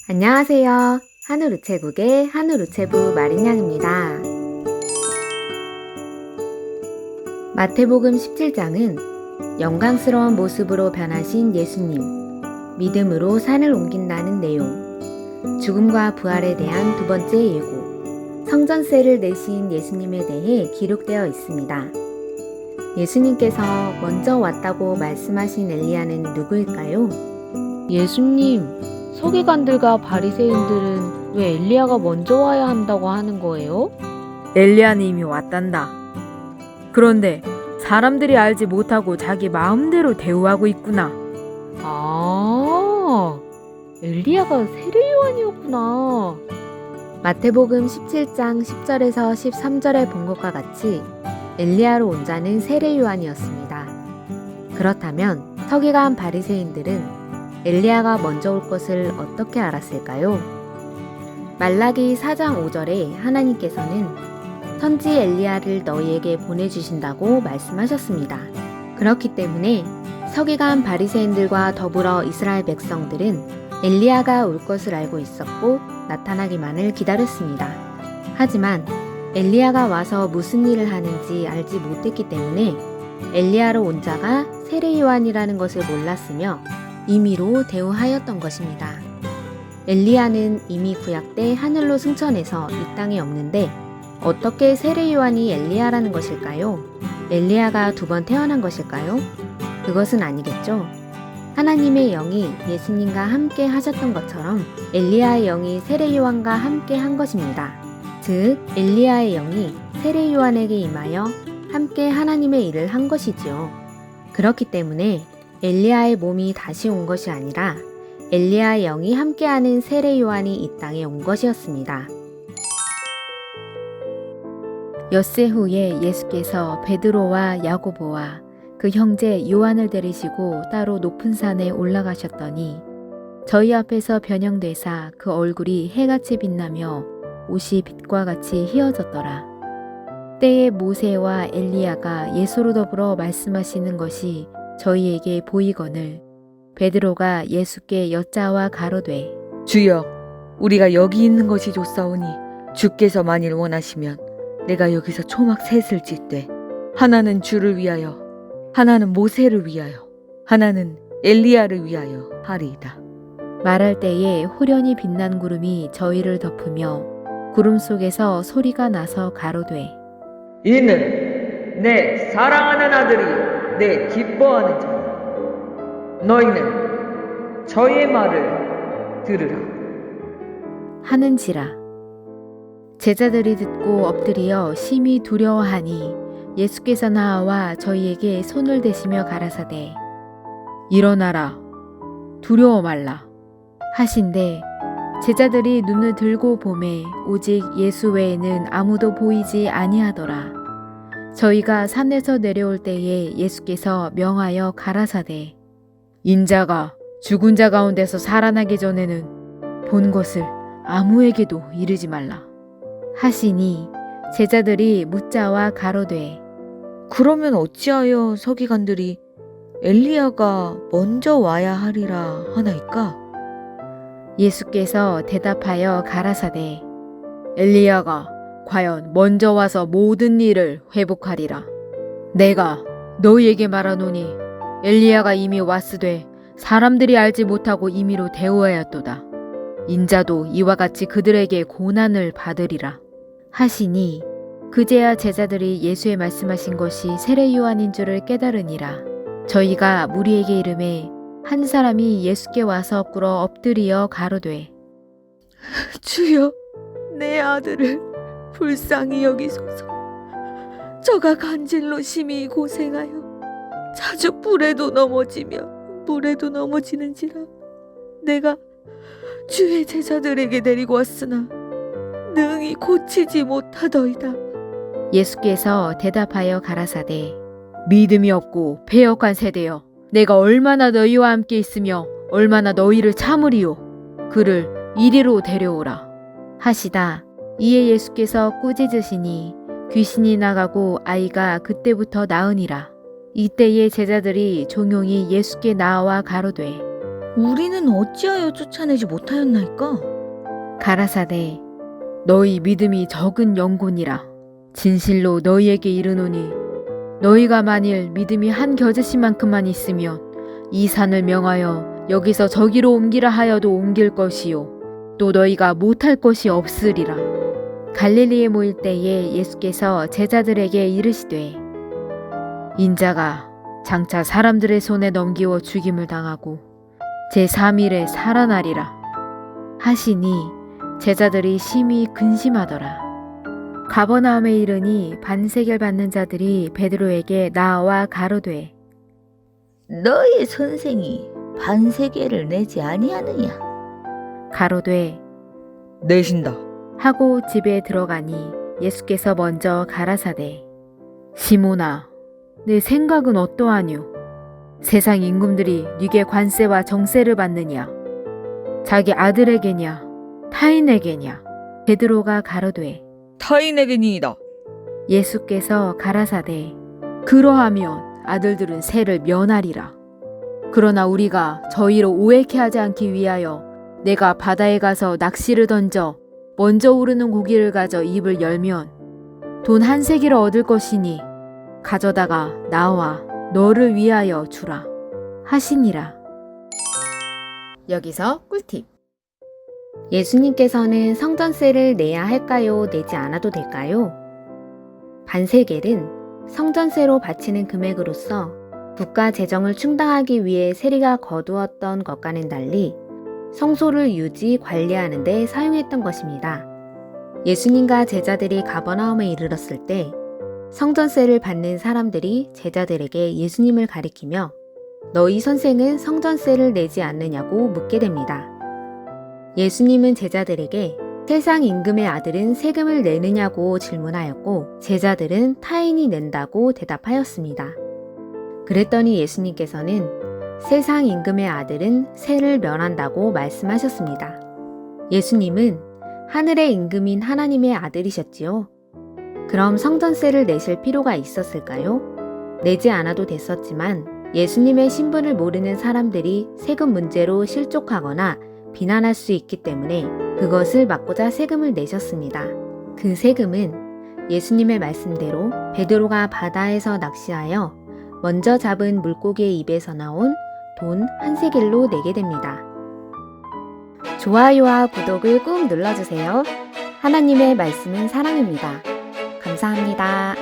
안녕하세요. 한우루체국의 한우루체부 마린양입니다. 마태복음 17장은 영광스러운 모습으로 변하신 예수님, 믿음으로 산을 옮긴다는 내용, 죽음과 부활에 대한 두 번째 예고, 성전세를 내신 예수님에 대해 기록되어 있습니다. 예수님께서 먼저 왔다고 말씀하신 엘리야는 누구일까요? 예수님, 서기관들과 바리새인들은 왜 엘리야가 먼저 와야 한다고 하는 거예요? 엘리야는 이미 왔단다. 그런데 사람들이 알지 못하고 자기 마음대로 대우하고 있구나. 아, 엘리야가 세례요한이었구나. 마태복음 17장 10절에서 13절에 본 것과 같이 엘리야로 온 자는 세례요한이었습니다. 그렇다면 서기관 바리새인들은 엘리야가 먼저 올 것을 어떻게 알았을까요? 말라기 4장 5절에 하나님께서는 선지 엘리야를 너희에게 보내주신다고 말씀하셨습니다. 그렇기 때문에 서기관 바리새인들과 더불어 이스라엘 백성들은 엘리야가 올 것을 알고 있었고 나타나기만을 기다렸습니다. 하지만 엘리야가 와서 무슨 일을 하는지 알지 못했기 때문에 엘리야로 온 자가 세례요한이라는 것을 몰랐으며 임의로 대우하였던 것입니다. 엘리야는 이미 구약 때 하늘로 승천해서 이 땅에 없는데 어떻게 세례요한이 엘리야라는 것일까요? 엘리야가 두 번 태어난 것일까요? 그것은 아니겠죠. 하나님의 영이 예수님과 함께 하셨던 것처럼 엘리야의 영이 세례요한과 함께 한 것입니다. 즉 엘리야의 영이 세례요한에게 임하여 함께 하나님의 일을 한 것이지요. 그렇기 때문에 엘리야의 몸이 다시 온 것이 아니라 엘리야의 영이 함께하는 세례요한이 이 땅에 온 것이었습니다. 엿새 후에 예수께서 베드로와 야고보와 그 형제 요한을 데리시고 따로 높은 산에 올라가셨더니 저희 앞에서 변형되사 그 얼굴이 해같이 빛나며 옷이 빛과 같이 희어졌더라. 때에 모세와 엘리야가 예수로 더불어 말씀하시는 것이 저희에게 보이거늘 베드로가 예수께 여짜와 가로되 주여, 우리가 여기 있는 것이 좋사오니 주께서 만일 원하시면 내가 여기서 초막 셋을 짓되 하나는 주를 위하여, 하나는 모세를 위하여, 하나는 엘리야를 위하여 하리이다. 말할 때에 호련히 빛난 구름이 저희를 덮으며 구름 속에서 소리가 나서 가로되 이는 내 사랑하는 아들이 내 기뻐하는 자라. 너희는 저의 말을 들으라. 하는지라. 제자들이 듣고 엎드리어 심히 두려워하니 예수께서 나와 저희에게 손을 대시며 가라사대 일어나라 두려워 말라 하신대 제자들이 눈을 들고 보매 오직 예수 외에는 아무도 보이지 아니하더라. 저희가 산에서 내려올 때에 예수께서 명하여 가라사대 인자가 죽은 자 가운데서 살아나기 전에는 본 것을 아무에게도 이르지 말라 하시니 제자들이 묻자와 가로되 그러면 어찌하여 서기관들이 엘리야가 먼저 와야 하리라 하나이까? 예수께서 대답하여 가라사대 엘리야가 과연 먼저 와서 모든 일을 회복하리라. 내가 너희에게 말하노니 엘리야가 이미 왔으되 사람들이 알지 못하고 임의로 대우하였도다. 인자도 이와 같이 그들에게 고난을 받으리라 하시니 그제야 제자들이 예수의 말씀하신 것이 세례요한인 줄을 깨달으니라. 저희가 무리에게 이르매 한 사람이 예수께 와서 꿇어 엎드리어 가로되 주여, 내 아들을 불쌍히 여기소서. 저가 간질로 심히 고생하여 자주 불에도 넘어지며 물에도 넘어지는지라. 내가 주의 제자들에게 데리고 왔으나 능히 고치지 못하더이다. 예수께서 대답하여 가라사대 믿음이 없고 패역한 세대여 내가 얼마나 너희와 함께 있으며 얼마나 너희를 참으리요 그를 이리로 데려오라 하시다. 이에 예수께서 꾸짖으시니 귀신이 나가고 아이가 그때부터 나으니라. 이때에 제자들이 종용이 예수께 나와 가로되 우리는 어찌하여 쫓아내지 못하였나이까? 가라사대 너희 믿음이 적은 영혼이라 진실로 너희에게 이르노니 너희가 만일 믿음이 한 겨자씨만큼만 있으면 이 산을 명하여 여기서 저기로 옮기라 하여도 옮길 것이요 또 너희가 못할 것이 없으리라. 갈릴리에 모일 때에 예수께서 제자들에게 이르시되 인자가 장차 사람들의 손에 넘기워 죽임을 당하고 제3일에 살아나리라 하시니 제자들이 심히 근심하더라. 가버나움에 이르니 반세겔 받는 자들이 베드로에게 나와 가로되 너희 선생이 반세계를 내지 아니하느냐? 가로되 내신다. 하고 집에 들어가니 예수께서 먼저 가라사대 시몬아 내 생각은 어떠하뇨? 세상 임금들이 네게 관세와 정세를 받느냐? 자기 아들에게냐? 타인에게냐? 베드로가 가로되 타인에게니이다. 예수께서 가라사대 그러하면 아들들은 세를 면하리라. 그러나 우리가 저희로 오해케 하지 않기 위하여 내가 바다에 가서 낚시를 던져 먼저 오르는 고기를 가져 입을 열면 돈 한 세기를 얻을 것이니 가져다가 나와 너를 위하여 주라 하시니라. 여기서 꿀팁. 예수님께서는 성전세를 내야 할까요? 내지 않아도 될까요? 반세겔은 성전세로 바치는 금액으로서 국가 재정을 충당하기 위해 세리가 거두었던 것과는 달리 성소를 유지 관리하는 데 사용했던 것입니다. 예수님과 제자들이 가버나움에 이르렀을 때 성전세를 받는 사람들이 제자들에게 예수님을 가리키며 너희 선생은 성전세를 내지 않느냐고 묻게 됩니다. 예수님은 제자들에게 세상 임금의 아들은 세금을 내느냐고 질문하였고 제자들은 타인이 낸다고 대답하였습니다. 그랬더니 예수님께서는 세상 임금의 아들은 세를 면한다고 말씀하셨습니다. 예수님은 하늘의 임금인 하나님의 아들이셨지요. 그럼 성전세를 내실 필요가 있었을까요? 내지 않아도 됐었지만 예수님의 신분을 모르는 사람들이 세금 문제로 실족하거나 비난할 수 있기 때문에 그것을 막고자 세금을 내셨습니다. 그 세금은 예수님의 말씀대로 베드로가 바다에서 낚시하여 먼저 잡은 물고기의 입에서 나온 돈 한 세겔로 내게 됩니다. 좋아요와 구독을 꾹 눌러주세요. 하나님의 말씀은 사랑입니다. 감사합니다.